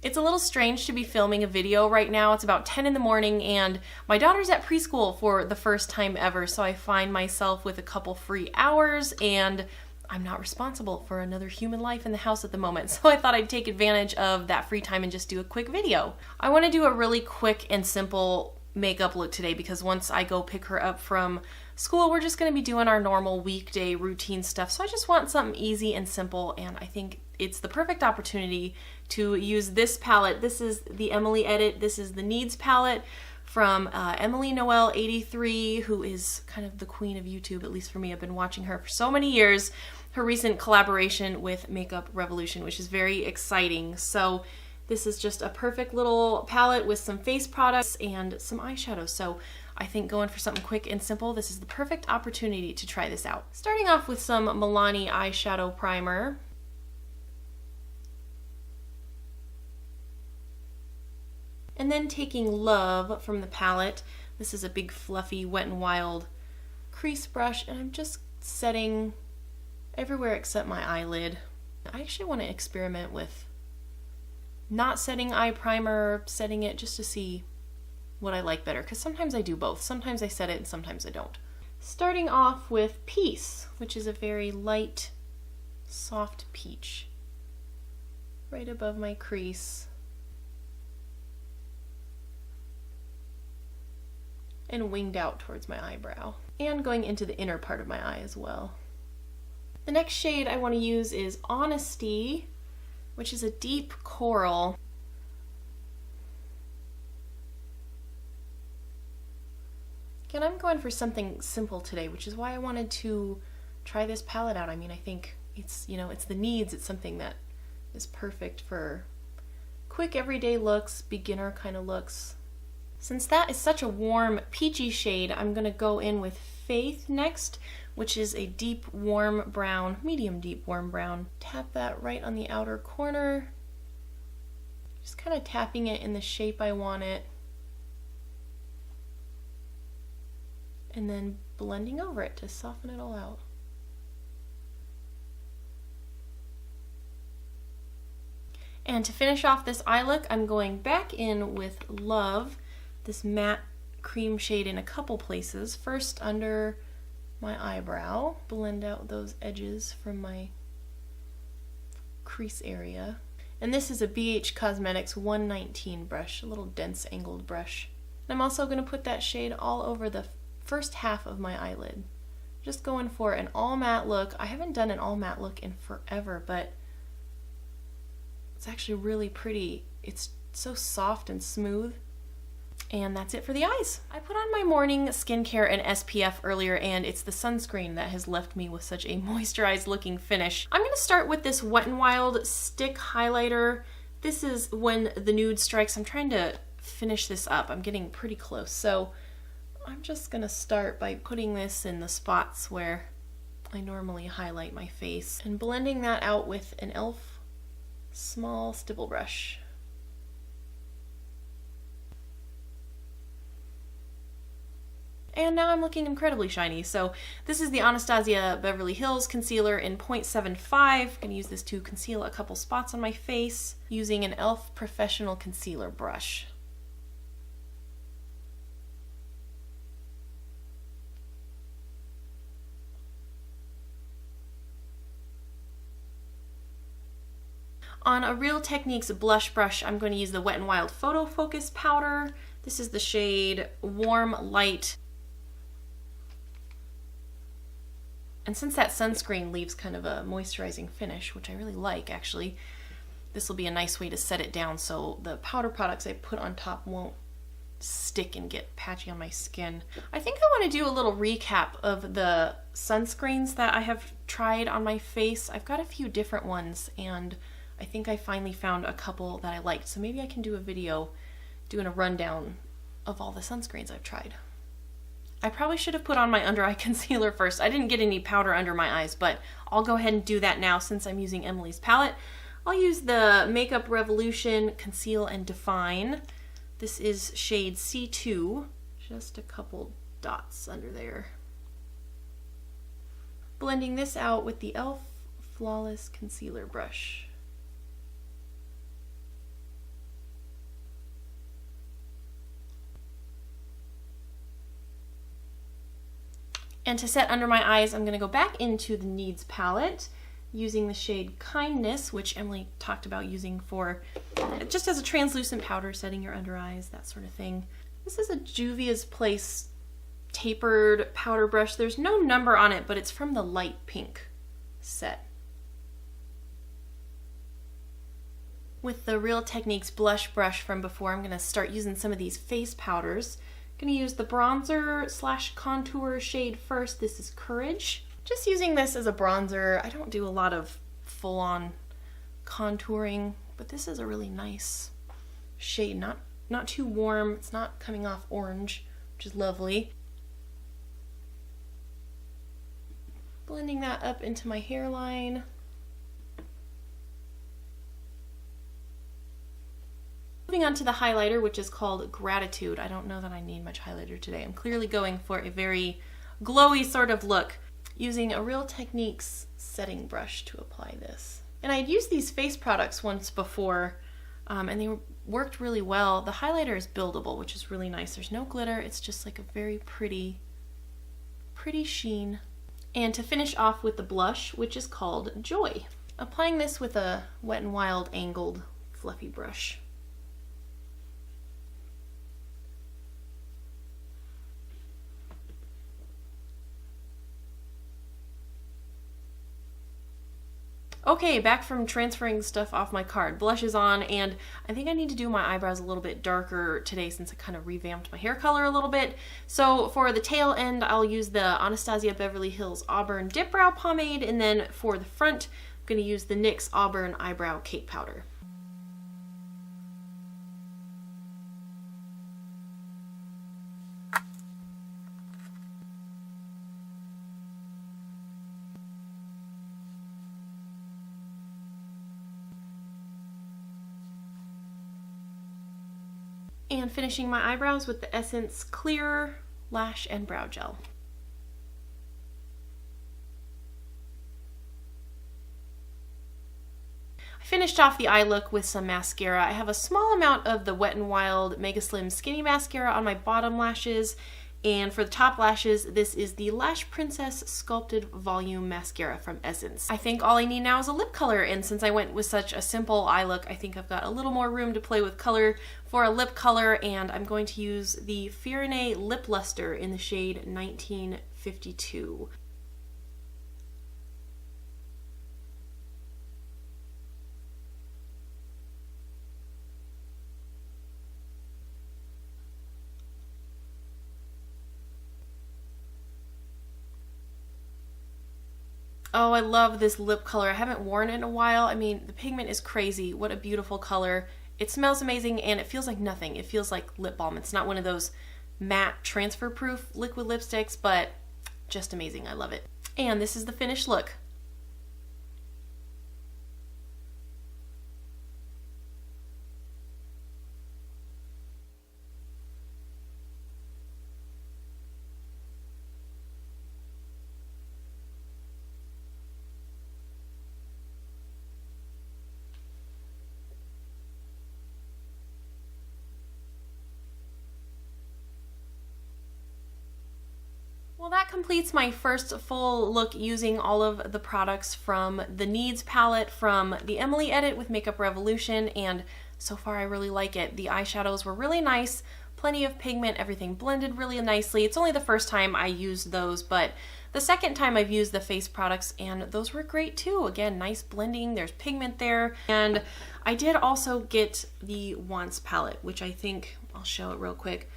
It's a little strange to be filming a video right now. It's about 10 in the morning and my daughter's at preschool for the first time ever, so I find myself with a couple free hours and I'm not responsible for another human life in the house at the moment, so I thought I'd take advantage of that free time and just do a quick video. I want to do a really quick and simple makeup look today because once I go pick her up from school, we're just going to be doing our normal weekday routine stuff, so I just want something easy and simple, and I think it's the perfect opportunity to use this palette. This is the Emily Edit. This is the Needs palette from Emily Noel 83, who is kind of the queen of YouTube, at least for me. I've been watching her for so many years. Her recent collaboration with Makeup Revolution, which is very exciting. So this is just a perfect little palette with some face products and some eyeshadow. So I think going for something quick and simple, this is the perfect opportunity to try this out. Starting off with some Milani eyeshadow primer. And then taking Love from the palette. This is a big fluffy Wet n Wild crease brush, and I'm just setting everywhere except my eyelid. I actually want to experiment with not setting eye primer, setting it just to see what I like better, because sometimes I do both. Sometimes I set it and sometimes I don't. Starting off with Peace, which is a very light, soft peach, right above my crease. And winged out towards my eyebrow. And going into the inner part of my eye as well. The next shade I want to use is Honesty, which is a deep coral. Again, I'm going for something simple today, which is why I wanted to try this palette out. I mean, I think it's, you know, it's the Needs. It's something that is perfect for quick everyday looks, beginner kind of looks. Since that is such a warm peachy shade, I'm going to go in with Faith next, which is a deep warm brown, medium deep warm brown. Tap that right on the outer corner. Just kind of tapping it in the shape I want it. And then blending over it to soften it all out. And to finish off this eye look, I'm going back in with Love, this matte cream shade in a couple places. First under my eyebrow, blend out those edges from my crease area. And this is a BH Cosmetics 119 brush, a little dense angled brush. And I'm also going to put that shade all over the first half of my eyelid. Just going for an all matte look. I haven't done an all matte look in forever, but it's actually really pretty. It's so soft and smooth. And that's it for the eyes. I put on my morning skincare and SPF earlier, and it's the sunscreen that has left me with such a moisturized looking finish. I'm going to start with this Wet n Wild stick highlighter. This is when the nude strikes. I'm trying to finish this up. I'm getting pretty close. So I'm just going to start by putting this in the spots where I normally highlight my face and blending that out with an e.l.f. small stipple brush. And now I'm looking incredibly shiny. So this is the Anastasia Beverly Hills concealer in 0.75. I'm going to use this to conceal a couple spots on my face using an e.l.f. professional concealer brush. On a Real Techniques blush brush, I'm going to use the Wet n Wild Photofocus powder. This is the shade Warm Light. And since that sunscreen leaves kind of a moisturizing finish, which I really like actually, this will be a nice way to set it down so the powder products I put on top won't stick and get patchy on my skin. I think I want to do a little recap of the sunscreens that I have tried on my face. I've got a few different ones, and I think I finally found a couple that I liked. So maybe I can do a video doing a rundown of all the sunscreens I've tried. I probably should have put on my under eye concealer first. I didn't get any powder under my eyes, but I'll go ahead and do that now since I'm using Emily's palette. I'll use the Makeup Revolution Conceal and Define. This is shade C2, just a couple dots under there. Blending this out with the e.l.f. Flawless Concealer brush. And to set under my eyes, I'm going to go back into the Needs palette using the shade Kindness, which Emily talked about using for just as a translucent powder, setting your under eyes, that sort of thing. This is a Juvia's Place tapered powder brush. There's no number on it, but it's from the light pink set. With the Real Techniques blush brush from before, I'm going to start using some of these face powders. I'm going to use the bronzer / contour shade first. This is Courage. Just using this as a bronzer. I don't do a lot of full-on contouring, but this is a really nice shade. Not too warm. It's not coming off orange, which is lovely. Blending that up into my hairline. Moving on to the highlighter, which is called Gratitude. I don't know that I need much highlighter today. I'm clearly going for a very glowy sort of look, using a Real Techniques setting brush to apply this. And I'd used these face products once before, and they worked really well. The highlighter is buildable, which is really nice. There's no glitter. It's just like a very pretty sheen. And to finish off with the blush, which is called Joy. Applying this with a Wet n Wild angled fluffy brush. Okay, back from transferring stuff off my card. Blush is on, and I think I need to do my eyebrows a little bit darker today since I kind of revamped my hair color a little bit. So for the tail end, I'll use the Anastasia Beverly Hills Auburn Dipbrow Pomade, and then for the front, I'm going to use the NYX Auburn Eyebrow Cake Powder. And finishing my eyebrows with the Essence Clear Lash and Brow Gel. I finished off the eye look with some mascara. I have a small amount of the Wet n Wild Megaslim Skinny Mascara on my bottom lashes, and for the top lashes, this is the Lash Princess Sculpted Volume Mascara from Essence. I think all I need now is a lip color, and since I went with such a simple eye look, I think I've got a little more room to play with color for a lip color, and I'm going to use the Fyrinnae Lip Lustre in the shade 1952. Oh, I love this lip color. I haven't worn it in a while. I mean, the pigment is crazy. What a beautiful color. It smells amazing, and it feels like nothing. It feels like lip balm. It's not one of those matte transfer-proof liquid lipsticks, but just amazing. I love it. And this is the finished look. Well, that completes my first full look using all of the products from the Needs palette from the Emily edit with Makeup Revolution, and so far I really like it. The eyeshadows were really nice, plenty of pigment, everything blended really nicely. It's only the first time I used those, but the second time I've used the face products, and those were great too. Again, nice blending, there's pigment there. And I did also get the Wants palette, which I think, I'll show it real quick.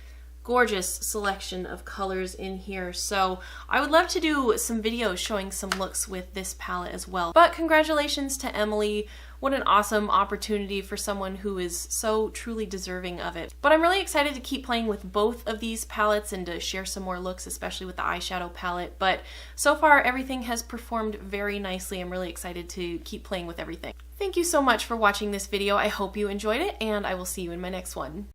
Gorgeous selection of colors in here. So I would love to do some videos showing some looks with this palette as well. But congratulations to Emily. What an awesome opportunity for someone who is so truly deserving of it. But I'm really excited to keep playing with both of these palettes and to share some more looks, especially with the eyeshadow palette. But so far everything has performed very nicely. I'm really excited to keep playing with everything. Thank you so much for watching this video. I hope you enjoyed it, and I will see you in my next one.